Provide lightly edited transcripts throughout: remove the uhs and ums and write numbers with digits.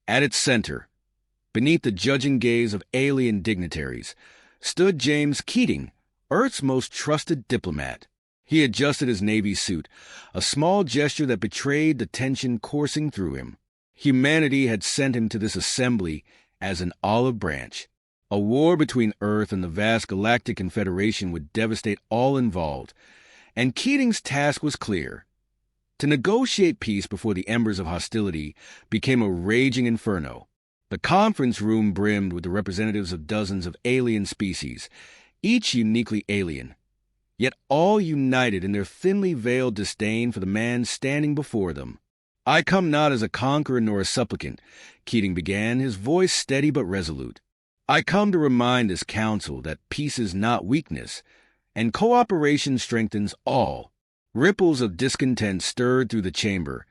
At its center, beneath the judging gaze of alien dignitaries, stood James Keating, Earth's most trusted diplomat. He adjusted his Navy suit, a small gesture that betrayed the tension coursing through him. Humanity had sent him to this assembly as an olive branch. A war between Earth and the vast Galactic Confederation would devastate all involved, and Keating's task was clear: to negotiate peace before the embers of hostility became a raging inferno. The conference room brimmed with the representatives of dozens of alien species, each uniquely alien, yet all united in their thinly veiled disdain for the man standing before them. "I come not as a conqueror nor a supplicant," Keating began, his voice steady but resolute. "I come to remind this council that peace is not weakness, and cooperation strengthens all." Ripples of discontent stirred through the chamber,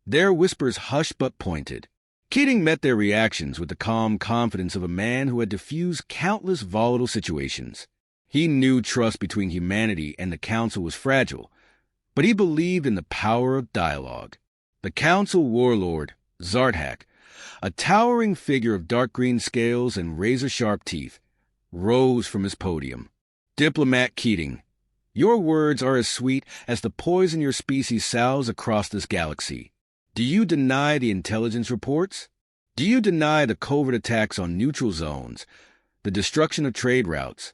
their whispers hushed but pointed. Keating met their reactions with the calm confidence of a man who had diffused countless volatile situations. He knew trust between humanity and the council was fragile, but he believed in the power of dialogue. The council warlord, Zarthak, a towering figure of dark green scales and razor-sharp teeth, rose from his podium. "Diplomat Keating, your words are as sweet as the poison your species sows across this galaxy. Do you deny the intelligence reports? Do you deny the covert attacks on neutral zones, the destruction of trade routes?"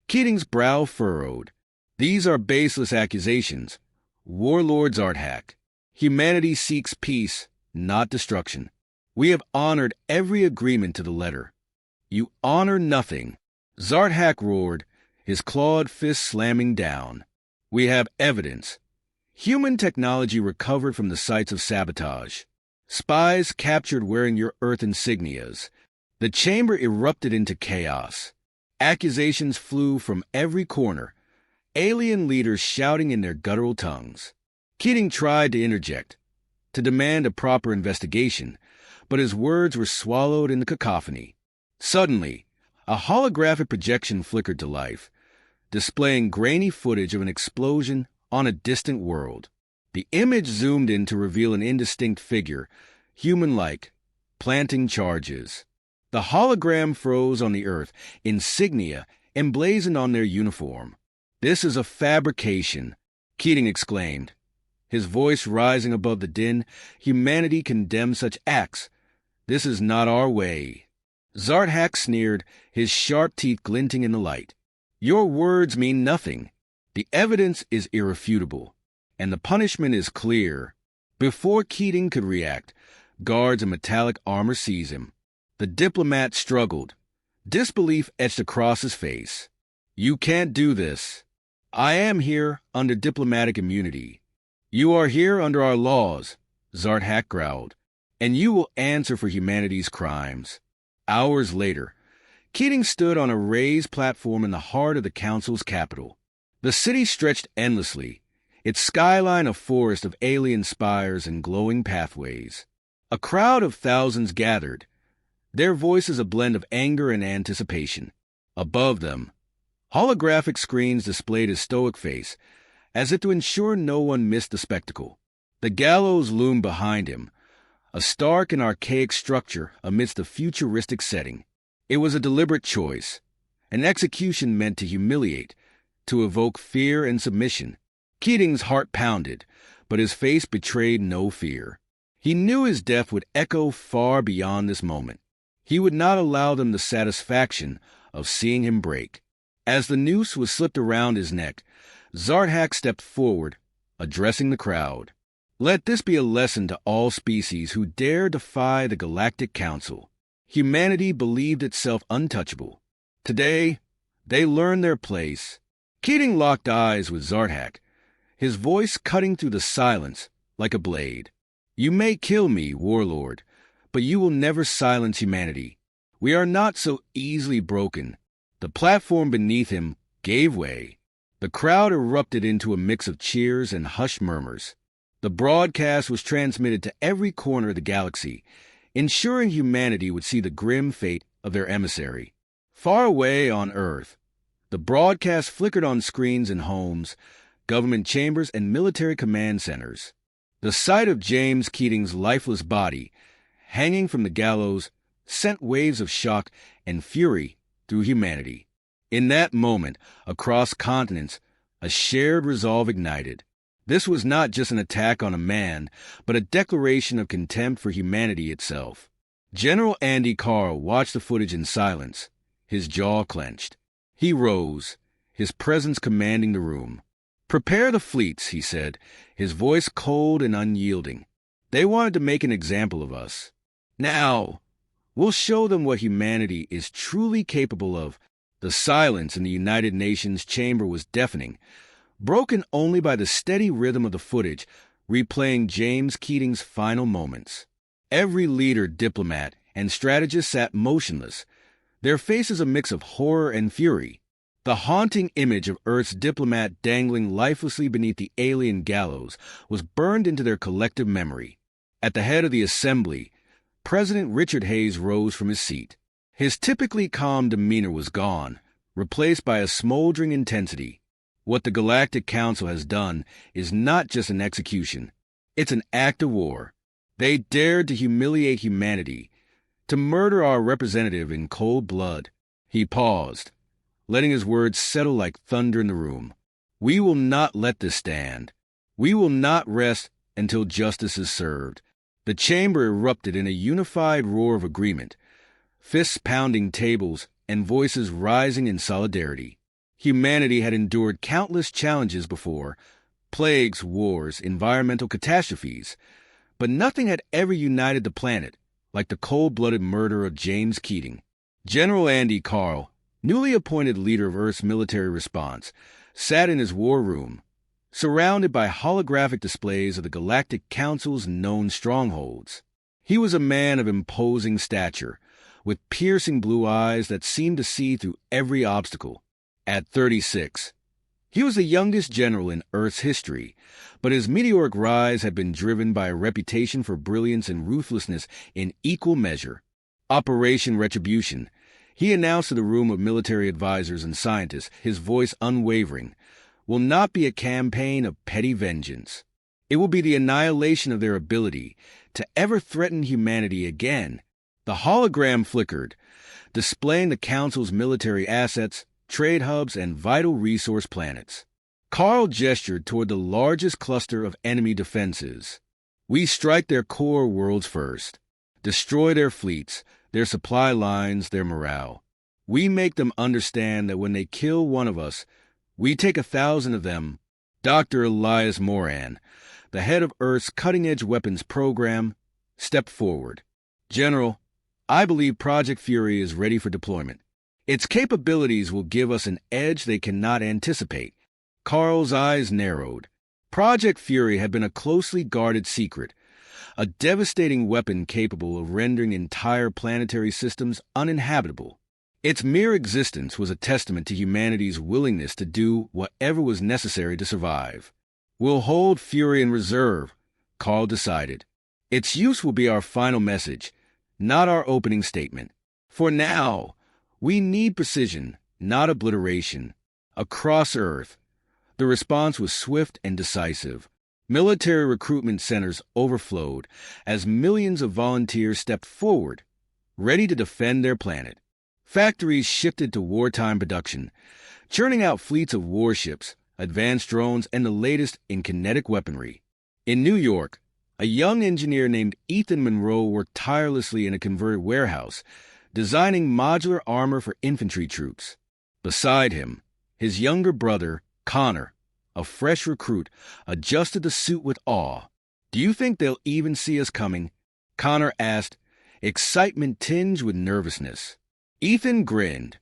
Keating's brow furrowed. "These are baseless accusations. Warlord Zarthak, humanity seeks peace, not destruction. We have honored every agreement to the letter. You honor nothing." Zarthak roared, his clawed fist slamming down. "We have evidence. Human technology recovered from the sites of sabotage. Spies captured wearing your Earth insignias." The chamber erupted into chaos. Accusations flew from every corner, alien leaders shouting in their guttural tongues. Keating tried to interject, to demand a proper investigation, but his words were swallowed in the cacophony. Suddenly, a holographic projection flickered to life, displaying grainy footage of an explosion on a distant world. The image zoomed in to reveal an indistinct figure, human-like, planting charges. The hologram froze on the Earth, insignia emblazoned on their uniform. "This is a fabrication," Keating exclaimed, his voice rising above the din. "Humanity condemns such acts. This is not our way." Zarthak sneered, his sharp teeth glinting in the light. "Your words mean nothing. The evidence is irrefutable, and the punishment is clear." Before Keating could react, guards in metallic armor seized him. The diplomat struggled, disbelief etched across his face. "You can't do this. I am here under diplomatic immunity. You are here under our laws," Zarthak growled, "and you will answer for humanity's crimes." Hours later, Keating stood on a raised platform in the heart of the council's capital. The city stretched endlessly, its skyline a forest of alien spires and glowing pathways. A crowd of thousands gathered, their voices a blend of anger and anticipation. Above them, holographic screens displayed his stoic face, as if to ensure no one missed the spectacle. The gallows loomed behind him, a stark and archaic structure amidst a futuristic setting. It was a deliberate choice, an execution meant to humiliate, to evoke fear and submission. Keating's heart pounded, but his face betrayed no fear. He knew his death would echo far beyond this moment. He would not allow them the satisfaction of seeing him break. As the noose was slipped around his neck, Zarthak stepped forward, addressing the crowd. "Let this be a lesson to all species who dare defy the Galactic Council. Humanity believed itself untouchable. Today, they learned their place." Keating locked eyes with Zarthak, his voice cutting through the silence like a blade. "You may kill me, warlord, but you will never silence humanity. We are not so easily broken." The platform beneath him gave way. The crowd erupted into a mix of cheers and hushed murmurs. The broadcast was transmitted to every corner of the galaxy, ensuring humanity would see the grim fate of their emissary. Far away on Earth, the broadcast flickered on screens in homes, government chambers, and military command centers. The sight of James Keating's lifeless body hanging from the gallows, sent waves of shock and fury through humanity. In that moment, across continents, a shared resolve ignited. This was not just an attack on a man, but a declaration of contempt for humanity itself. General Andy Carl watched the footage in silence, his jaw clenched. He rose, his presence commanding the room. "Prepare the fleets," he said, his voice cold and unyielding. "They wanted to make an example of us. Now, we'll show them what humanity is truly capable of." The silence in the United Nations chamber was deafening, broken only by the steady rhythm of the footage, replaying James Keating's final moments. Every leader, diplomat, and strategist sat motionless, their faces a mix of horror and fury. The haunting image of Earth's diplomat dangling lifelessly beneath the alien gallows was burned into their collective memory. At the head of the assembly, President Richard Hayes rose from his seat. His typically calm demeanor was gone, replaced by a smoldering intensity. What the Galactic Council has done is not just an execution. It's an act of war. They dared to humiliate humanity, to murder our representative in cold blood. He paused, letting his words settle like thunder in the room. "We will not let this stand. We will not rest until justice is served." The chamber erupted in a unified roar of agreement, fists pounding tables and voices rising in solidarity. Humanity had endured countless challenges before, plagues, wars, environmental catastrophes, but nothing had ever united the planet like the cold-blooded murder of James Keating. General Andy Carl, newly appointed leader of Earth's military response, sat in his war room, surrounded by holographic displays of the Galactic Council's known strongholds. He was a man of imposing stature, with piercing blue eyes that seemed to see through every obstacle. At 36, he was the youngest general in Earth's history, but his meteoric rise had been driven by a reputation for brilliance and ruthlessness in equal measure. Operation Retribution, he announced to the room of military advisors and scientists, his voice unwavering, will not be a campaign of petty vengeance. It will be the annihilation of their ability to ever threaten humanity again. The hologram flickered, displaying the Council's military assets, trade hubs, and vital resource planets. Carl gestured toward the largest cluster of enemy defenses. "We strike their core worlds first, destroy their fleets, their supply lines, their morale. We make them understand that when they kill one of us, we take 1,000 of them." Dr. Elias Moran, the head of Earth's cutting-edge weapons program, stepped forward. "General, I believe Project Fury is ready for deployment. Its capabilities will give us an edge they cannot anticipate." Carl's eyes narrowed. Project Fury had been a closely guarded secret, a devastating weapon capable of rendering entire planetary systems uninhabitable. Its mere existence was a testament to humanity's willingness to do whatever was necessary to survive. "We'll hold Fury in reserve," Carl decided. "Its use will be our final message, not our opening statement. For now, we need precision, not obliteration." Across Earth, the response was swift and decisive. Military recruitment centers overflowed as millions of volunteers stepped forward, ready to defend their planet. Factories shifted to wartime production, churning out fleets of warships, advanced drones, and the latest in kinetic weaponry. In New York, a young engineer named Ethan Monroe worked tirelessly in a converted warehouse, designing modular armor for infantry troops. Beside him, his younger brother, Connor, a fresh recruit, adjusted the suit with awe. "Do you think they'll even see us coming?" Connor asked, excitement tinged with nervousness. Ethan grinned,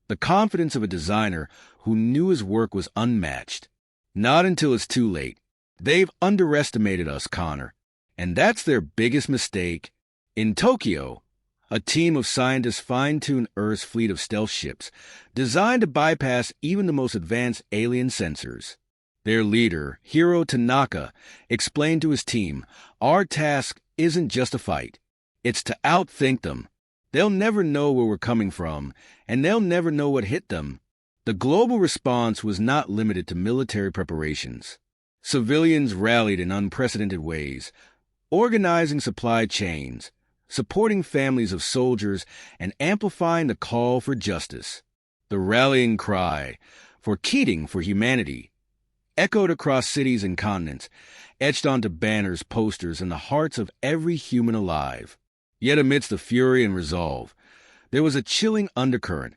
the confidence of a designer who knew his work was unmatched. "Not until it's too late. They've underestimated us, Connor, and that's their biggest mistake." In Tokyo, a team of scientists fine-tuned Earth's fleet of stealth ships, designed to bypass even the most advanced alien sensors. Their leader, Hiro Tanaka, explained to his team, "Our task isn't just a fight. It's to outthink them. They'll never know where we're coming from, and they'll never know what hit them." The global response was not limited to military preparations. Civilians rallied in unprecedented ways, organizing supply chains, supporting families of soldiers and amplifying the call for justice. The rallying cry for Keating for humanity echoed across cities and continents, etched onto banners, posters, and the hearts of every human alive. Yet amidst the fury and resolve, there was a chilling undercurrent,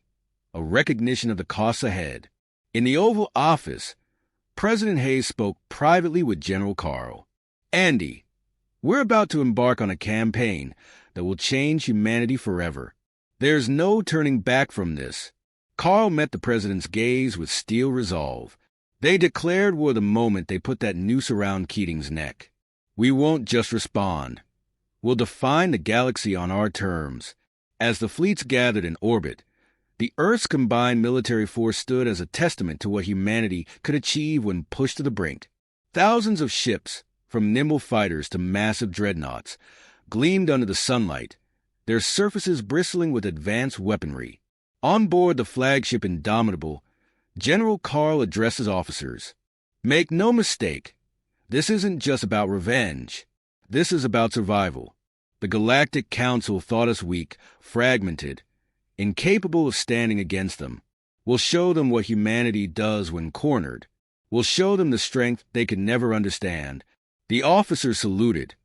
a recognition of the costs ahead. In the Oval Office, President Hayes spoke privately with General Carl. "Andy, we're about to embark on a campaign that will change humanity forever. There's no turning back from this." Carl met the president's gaze with steel resolve. They declared war the moment they put that noose around Keating's neck. "We won't just respond. We'll define the galaxy on our terms." As the fleets gathered in orbit, the Earth's combined military force stood as a testament to what humanity could achieve when pushed to the brink. Thousands of ships, from nimble fighters to massive dreadnoughts, gleamed under the sunlight, their surfaces bristling with advanced weaponry. On board the flagship Indomitable, General Carl addressed his officers. "Make no mistake, this isn't just about revenge. This is about survival. The Galactic Council thought us weak, fragmented, incapable of standing against them. We'll show them what humanity does when cornered. We'll show them the strength they could never understand." The officers saluted,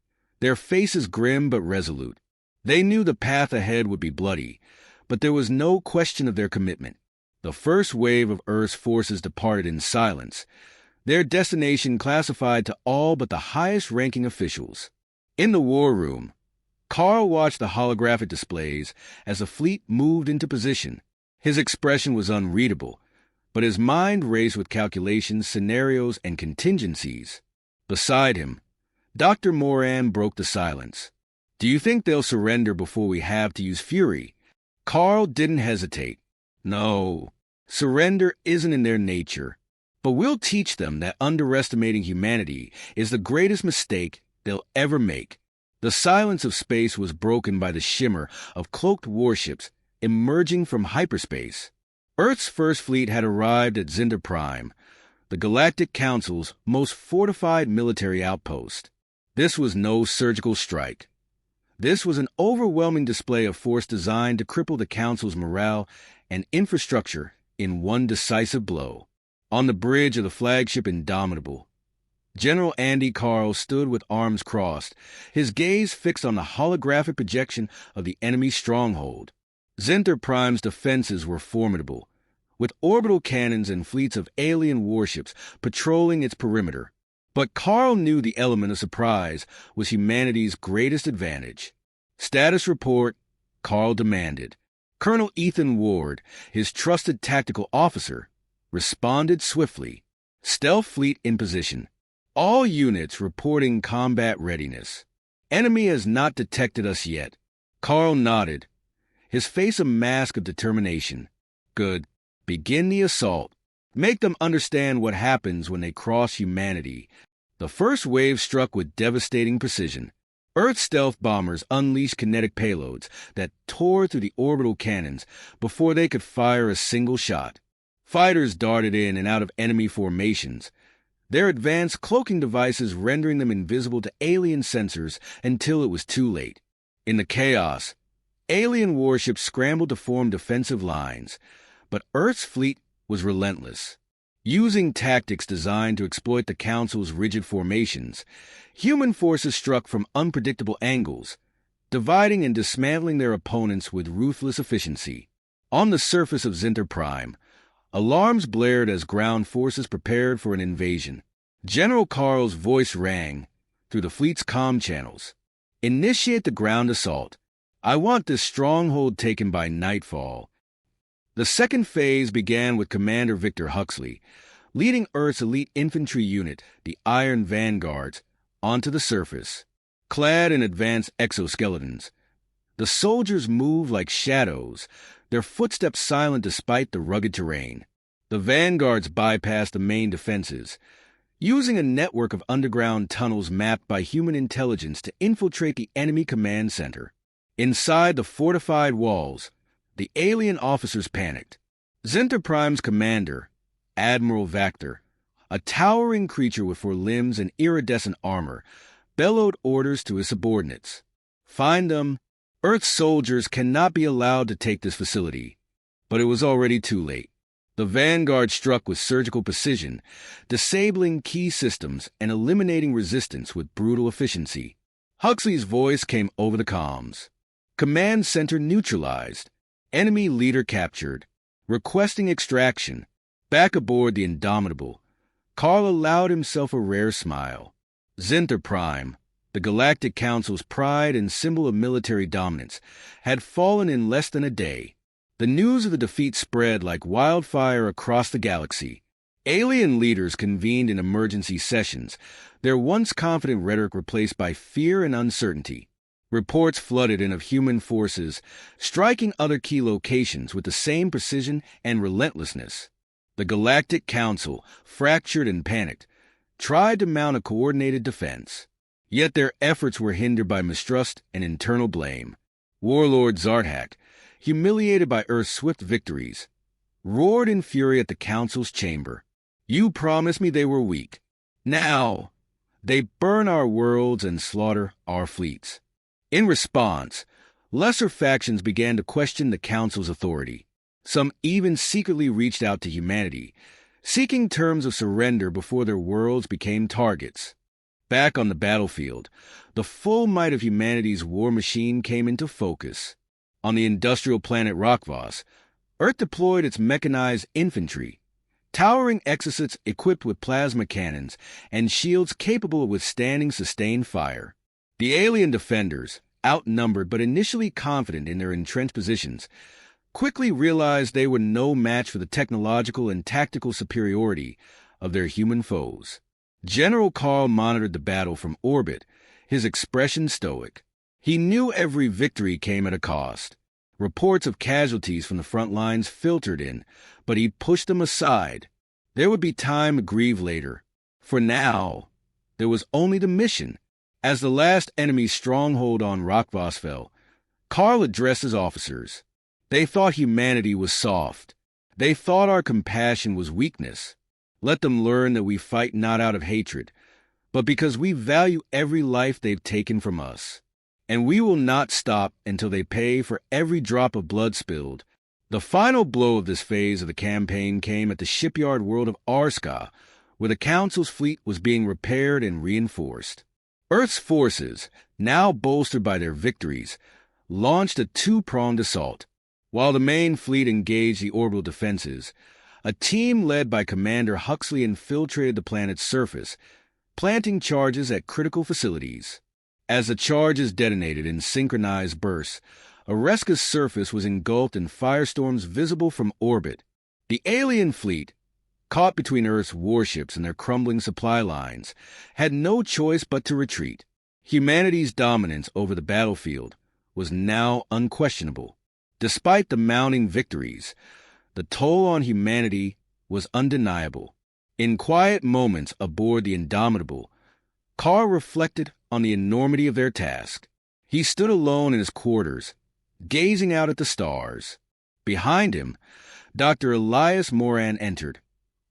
their faces grim but resolute. They knew the path ahead would be bloody, but there was no question of their commitment. The first wave of Earth's forces departed in silence, their destination classified to all but the highest-ranking officials. In the war room, Carl watched the holographic displays as the fleet moved into position. His expression was unreadable, but his mind raced with calculations, scenarios, and contingencies. Beside him, Dr. Moran broke the silence. "Do you think they'll surrender before we have to use fury?" Carl didn't hesitate. "No, surrender isn't in their nature. But we'll teach them that underestimating humanity is the greatest mistake they'll ever make." The silence of space was broken by the shimmer of cloaked warships emerging from hyperspace. Earth's first fleet had arrived at Zinter Prime, the Galactic Council's most fortified military outpost. This was no surgical strike. This was an overwhelming display of force designed to cripple the Council's morale and infrastructure in one decisive blow. On the bridge of the flagship Indomitable, General Andy Carl stood with arms crossed, his gaze fixed on the holographic projection of the enemy's stronghold. Zinter Prime's defenses were formidable, with orbital cannons and fleets of alien warships patrolling its perimeter. But Carl knew the element of surprise was humanity's greatest advantage. "Status report," Carl demanded. Colonel Ethan Ward, his trusted tactical officer, responded swiftly. "Stealth fleet in position. All units reporting combat readiness. Enemy has not detected us yet." Carl nodded, his face a mask of determination. "Good. Begin the assault. Make them understand what happens when they cross humanity." The first wave struck with devastating precision. Earth stealth bombers unleashed kinetic payloads that tore through the orbital cannons before they could fire a single shot. Fighters darted in and out of enemy formations, their advanced cloaking devices rendering them invisible to alien sensors until it was too late. In the chaos, alien warships scrambled to form defensive lines, but Earth's fleet was relentless. Using tactics designed to exploit the Council's rigid formations, human forces struck from unpredictable angles, dividing and dismantling their opponents with ruthless efficiency. On the surface of Zinter Prime, alarms blared as ground forces prepared for an invasion. General Carl's voice rang through the fleet's comm channels. "Initiate the ground assault. I want this stronghold taken by nightfall." The second phase began with Commander Victor Huxley, leading Earth's elite infantry unit, the Iron Vanguards, onto the surface. Clad in advanced exoskeletons, the soldiers moved like shadows, their footsteps silent despite the rugged terrain. The Vanguards bypassed the main defenses, using a network of underground tunnels mapped by human intelligence to infiltrate the enemy command center. Inside the fortified walls, the alien officers panicked. Zinter Prime's commander, Admiral Vactor, a towering creature with 4 limbs and iridescent armor, bellowed orders to his subordinates. "Find them Earth's soldiers cannot be allowed to take this facility. But it was already too late. The Vanguard struck with surgical precision, disabling key systems and eliminating resistance with brutal efficiency. Huxley's voice came over the comms. Command center neutralized. Enemy leader captured. Requesting extraction. Back aboard the Indomitable. Carl allowed himself a rare smile. Zenther Prime, the Galactic Council's pride and symbol of military dominance, had fallen in less than a day. The news of the defeat spread like wildfire across the galaxy. Alien leaders convened in emergency sessions, their once confident rhetoric replaced by fear and uncertainty. Reports flooded in of human forces, striking other key locations with the same precision and relentlessness. The Galactic Council, fractured and panicked, tried to mount a coordinated defense. Yet their efforts were hindered by mistrust and internal blame. Warlord Zarthak, humiliated by Earth's swift victories, roared in fury at the Council's chamber. You promised me they were weak. Now, they burn our worlds and slaughter our fleets. In response, lesser factions began to question the Council's authority. Some even secretly reached out to humanity, seeking terms of surrender before their worlds became targets. Back on the battlefield, the full might of humanity's war machine came into focus. On the industrial planet Rokvos, Earth deployed its mechanized infantry, towering exocets equipped with plasma cannons and shields capable of withstanding sustained fire. The alien defenders, outnumbered but initially confident in their entrenched positions, quickly realized they were no match for the technological and tactical superiority of their human foes. General Carl monitored the battle from orbit, his expression stoic. He knew every victory came at a cost. Reports of casualties from the front lines filtered in, but he pushed them aside. There would be time to grieve later. For now, there was only the mission. As the last enemy stronghold on Rokvos fell, Carl addressed his officers. They thought humanity was soft. They thought our compassion was weakness. Let them learn that we fight not out of hatred, but because we value every life they've taken from us. And we will not stop until they pay for every drop of blood spilled. The final blow of this phase of the campaign came at the shipyard world of Arska, where the Council's fleet was being repaired and reinforced. Earth's forces, now bolstered by their victories, launched a two-pronged assault. While the main fleet engaged the orbital defenses, a team led by Commander Huxley infiltrated the planet's surface, planting charges at critical facilities. As the charges detonated in synchronized bursts, Oreska's surface was engulfed in firestorms visible from orbit. The alien fleet, caught between Earth's warships and their crumbling supply lines, had no choice but to retreat. Humanity's dominance over the battlefield was now unquestionable. Despite the mounting victories, the toll on humanity was undeniable. In quiet moments aboard the Indomitable, Carl reflected on the enormity of their task. He stood alone in his quarters, gazing out at the stars. Behind him, Dr. Elias Moran entered,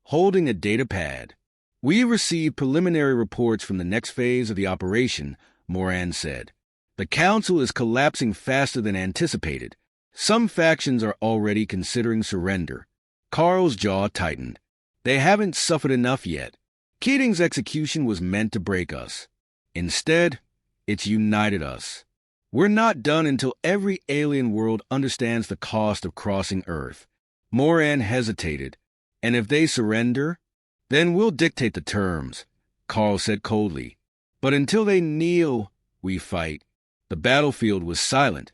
holding a data pad. We received preliminary reports from the next phase of the operation, Moran said. The Council is collapsing faster than anticipated. Some factions are already considering surrender. Carl's jaw tightened. They haven't suffered enough yet. Keating's execution was meant to break us. Instead, it's united us. We're not done until every alien world understands the cost of crossing Earth. Moran hesitated. And if they surrender, then we'll dictate the terms, Carl said coldly. But until they kneel, we fight. The battlefield was silent,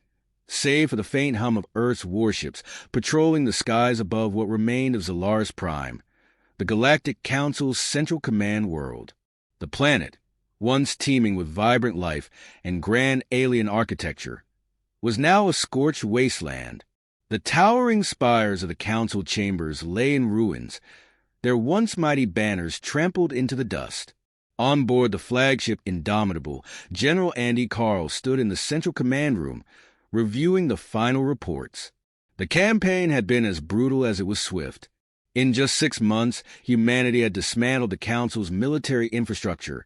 save for the faint hum of Earth's warships patrolling the skies above what remained of Zalaris Prime, the Galactic Council's central command world. The planet, once teeming with vibrant life and grand alien architecture, was now a scorched wasteland. The towering spires of the council chambers lay in ruins, their once mighty banners trampled into the dust. On board the flagship Indomitable, General Andy Carl stood in the central command room, reviewing the final reports. The campaign had been as brutal as it was swift. In just 6 months, humanity had dismantled the Council's military infrastructure,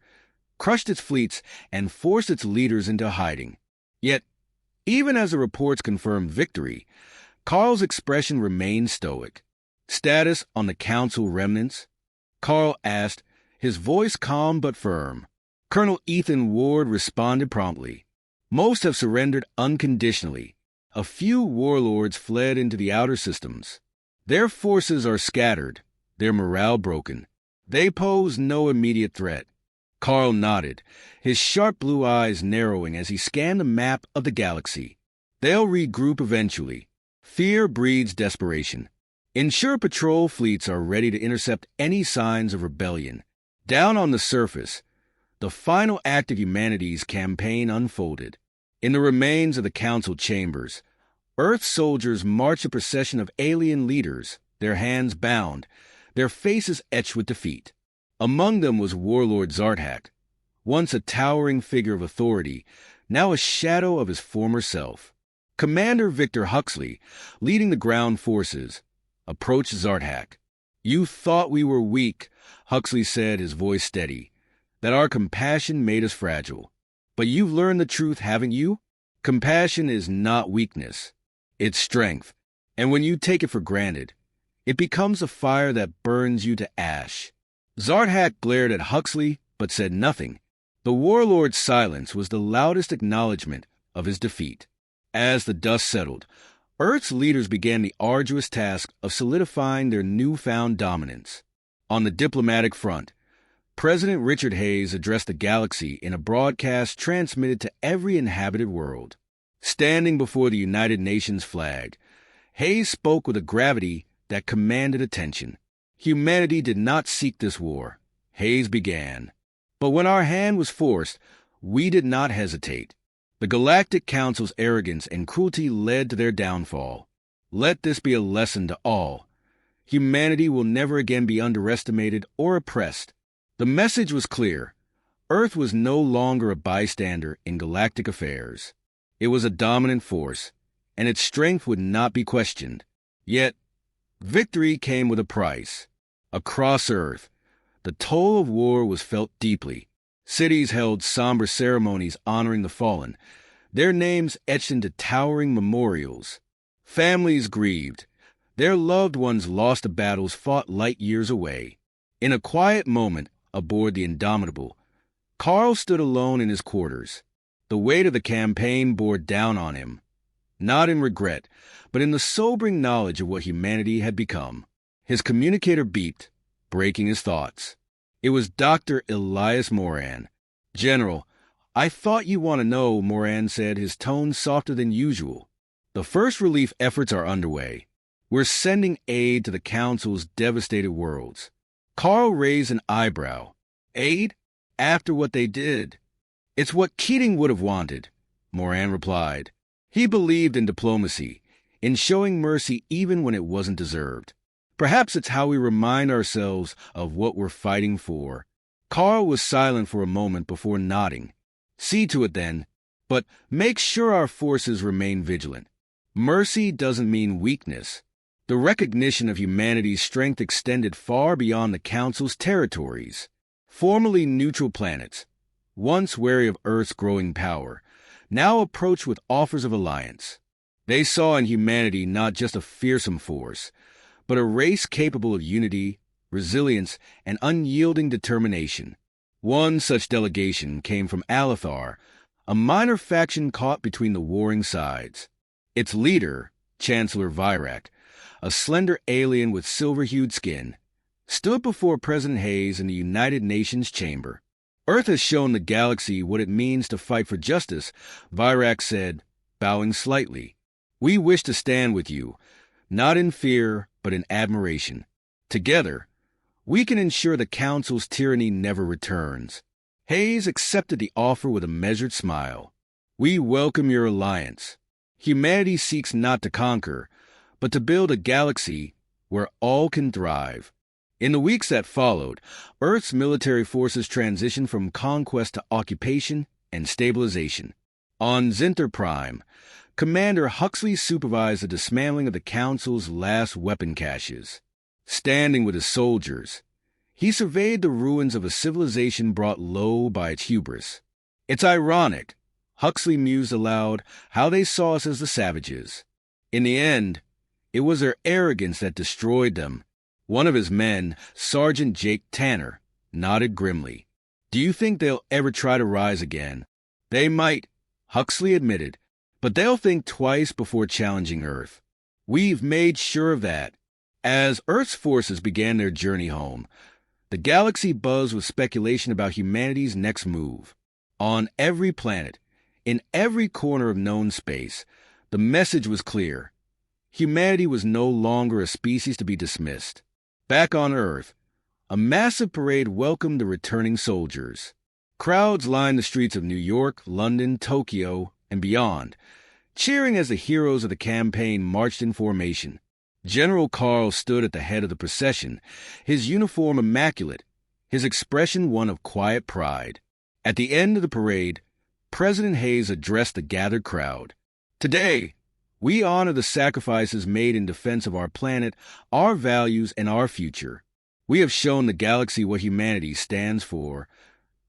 crushed its fleets, and forced its leaders into hiding. Yet, Even as the reports confirmed victory, Carl's expression remained stoic. "Status on the Council remnants?" Carl asked, his voice calm but firm. Colonel Ethan Ward responded promptly. "Most have surrendered unconditionally. A few warlords fled into the outer systems. Their forces are scattered, their morale broken. They pose no immediate threat." Carl nodded, his sharp blue eyes narrowing as he scanned the map of the galaxy. "They'll regroup eventually. Fear breeds desperation. Ensure patrol fleets are ready to intercept any signs of rebellion." Down on the surface, the final act of humanity's campaign unfolded. In the remains of the council chambers, Earth soldiers marched a procession of alien leaders, their hands bound, their faces etched with defeat. Among them was Warlord Zarthak, once a towering figure of authority, now a shadow of his former self. Commander Victor Huxley, leading the ground forces, approached Zarthak. "You thought we were weak," Huxley said, his voice steady, "that our compassion made us fragile. But you've learned the truth, haven't you? Compassion is not weakness. It's strength. And when you take it for granted, it becomes a fire that burns you to ash." Zarthak glared at Huxley, but said nothing. The warlord's silence was the loudest acknowledgement of his defeat. As the dust settled, Earth's leaders began the arduous task of solidifying their newfound dominance. On the diplomatic front, President Richard Hayes addressed the galaxy in a broadcast transmitted to every inhabited world. Standing before the United Nations flag, Hayes spoke with a gravity that commanded attention. "Humanity did not seek this war," Hayes began. "But when our hand was forced, we did not hesitate. The Galactic Council's arrogance and cruelty led to their downfall. Let this be a lesson to all. Humanity will never again be underestimated or oppressed." The message was clear. Earth was no longer a bystander in galactic affairs. It was a dominant force, and its strength would not be questioned. Yet, victory came with a price. Across Earth, the toll of war was felt deeply. Cities held somber ceremonies honoring the fallen, their names etched into towering memorials. Families grieved, their loved ones lost to battles fought light years away. In a quiet moment aboard the Indomitable, Carl stood alone in his quarters. The weight of the campaign bore down on him, not in regret, but in the sobering knowledge of what humanity had become. His communicator beeped, breaking his thoughts. It was Dr. Elias Moran. "General, I thought you want to know," Moran said, his tone softer than usual. "The first relief efforts are underway. We're sending aid to the Council's devastated worlds." Carl raised an eyebrow. "Aid? After what they did?" "It's what Keating would have wanted," Moran replied. "He believed in diplomacy, in showing mercy even when it wasn't deserved. Perhaps it's how we remind ourselves of what we're fighting for." Carl was silent for a moment before nodding. "See to it then, but make sure our forces remain vigilant. Mercy doesn't mean weakness." The recognition of humanity's strength extended far beyond the Council's territories. Formerly neutral planets, once wary of Earth's growing power, now approached with offers of alliance. They saw in humanity not just a fearsome force, but a race capable of unity, resilience, and unyielding determination. One such delegation came from Alethar, a minor faction caught between the warring sides. Its leader, Chancellor Virak, a slender alien with silver-hued skin, stood before President Hayes in the United Nations chamber. "Earth has shown the galaxy what it means to fight for justice," Virak said, bowing slightly. "We wish to stand with you, not in fear, but in admiration. Together, we can ensure the Council's tyranny never returns." Hayes accepted the offer with a measured smile. "We welcome your alliance. Humanity seeks not to conquer, but to build a galaxy where all can thrive." In the weeks that followed, Earth's military forces transitioned from conquest to occupation and stabilization. On Zinter Prime, Commander Huxley supervised the dismantling of the Council's last weapon caches. Standing with his soldiers, he surveyed the ruins of a civilization brought low by its hubris. "It's ironic," Huxley mused aloud how they saw us as the savages. In the end, it was their arrogance that destroyed them. One of his men, Sergeant Jake Tanner, nodded grimly. Do you think they'll ever try to rise again? They might, Huxley admitted, but they'll think twice before challenging Earth. We've made sure of that. As Earth's forces began their journey home, the galaxy buzzed with speculation about humanity's next move. On every planet, in every corner of known space, the message was clear. Humanity was no longer a species to be dismissed. Back on Earth, a massive parade welcomed the returning soldiers. Crowds lined the streets of New York, London, Tokyo, and beyond, cheering as the heroes of the campaign marched in formation. General Carl stood at the head of the procession, his uniform immaculate, his expression one of quiet pride. At the end of the parade, President Hayes addressed the gathered crowd. Today, we honor the sacrifices made in defense of our planet, our values, and our future. We have shown the galaxy what humanity stands for: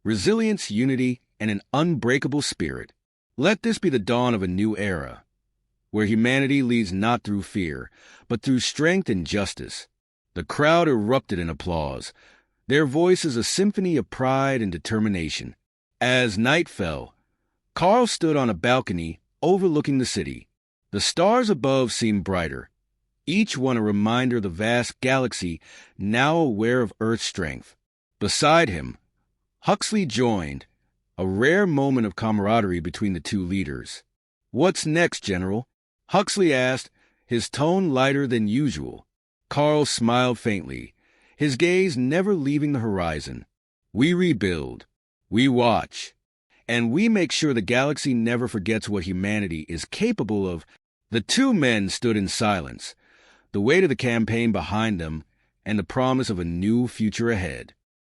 resilience, unity, and an unbreakable spirit. Let this be the dawn of a new era, where humanity leads not through fear, but through strength and justice. The crowd erupted in applause, their voices a symphony of pride and determination. As night fell, Carl stood on a balcony overlooking the city. The stars above seemed brighter, each one a reminder of the vast galaxy now aware of Earth's strength. Beside him, Huxley joined, a rare moment of camaraderie between the two leaders. "What's next, General?" Huxley asked, his tone lighter than usual. Carl smiled faintly, his gaze never leaving the horizon. "We rebuild, we watch, and we make sure the galaxy never forgets what humanity is capable of." The two men stood in silence, the weight of the campaign behind them and the promise of a new future ahead.